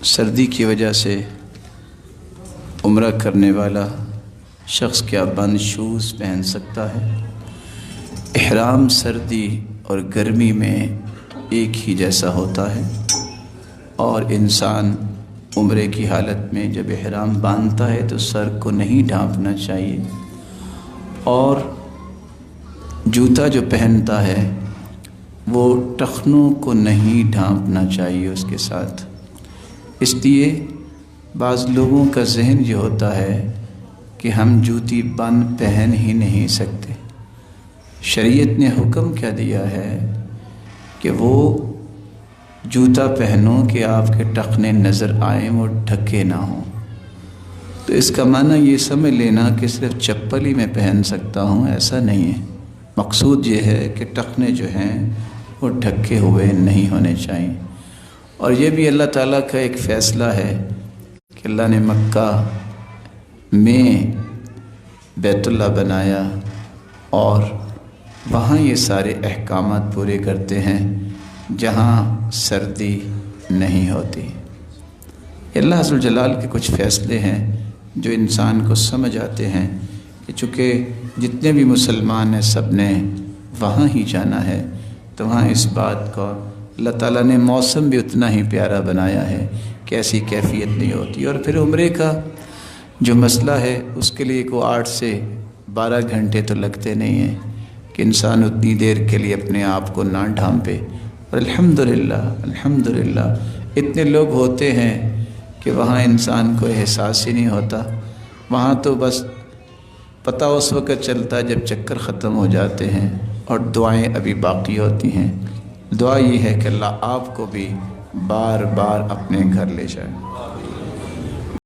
سردی کی وجہ سے عمرہ کرنے والا شخص کیا بند شوز پہن سکتا ہے؟ احرام سردی اور گرمی میں ایک ہی جیسا ہوتا ہے، اور انسان عمرے کی حالت میں جب احرام باندھتا ہے تو سر کو نہیں ڈھانپنا چاہیے، اور جوتا جو پہنتا ہے وہ ٹخنوں کو نہیں ڈھانپنا چاہیے اس کے ساتھ۔ اس لیے بعض لوگوں کا ذہن یہ ہوتا ہے کہ ہم جوتی بند پہن ہی نہیں سکتے۔ شریعت نے حکم کیا دیا ہے کہ وہ جوتا پہنو کہ آپ کے ٹخنے نظر آئیں، وہ ڈھکے نہ ہوں۔ تو اس کا معنی یہ سمجھ لینا کہ صرف چپل ہی میں پہن سکتا ہوں، ایسا نہیں ہے۔ مقصود یہ ہے کہ ٹخنے جو ہیں وہ ڈھکے ہوئے نہیں ہونے چاہیے۔ اور یہ بھی اللہ تعالیٰ کا ایک فیصلہ ہے کہ اللہ نے مکہ میں بیت اللہ بنایا اور وہاں یہ سارے احکامات پورے کرتے ہیں جہاں سردی نہیں ہوتی۔ اللہ عز و جلال کے کچھ فیصلے ہیں جو انسان کو سمجھ آتے ہیں کہ چونکہ جتنے بھی مسلمان ہیں سب نے وہاں ہی جانا ہے، تو وہاں اس بات کو اللہ تعالیٰ نے موسم بھی اتنا ہی پیارا بنایا ہے کہ ایسی کیفیت نہیں ہوتی۔ اور پھر عمرے کا جو مسئلہ ہے اس کے لیے کوئی 8 سے 12 گھنٹے تو لگتے نہیں ہیں کہ انسان اتنی دیر کے لیے اپنے آپ کو نہ ڈھانپے۔ اور الحمدللہ اتنے لوگ ہوتے ہیں کہ وہاں انسان کو احساس ہی نہیں ہوتا۔ وہاں تو بس پتہ اس وقت چلتا ہے جب چکر ختم ہو جاتے ہیں، اور دعائیں ابھی باقی ہوتی ہیں۔ دعا یہ ہے کہ اللہ آپ کو بھی بار بار اپنے گھر لے جائے۔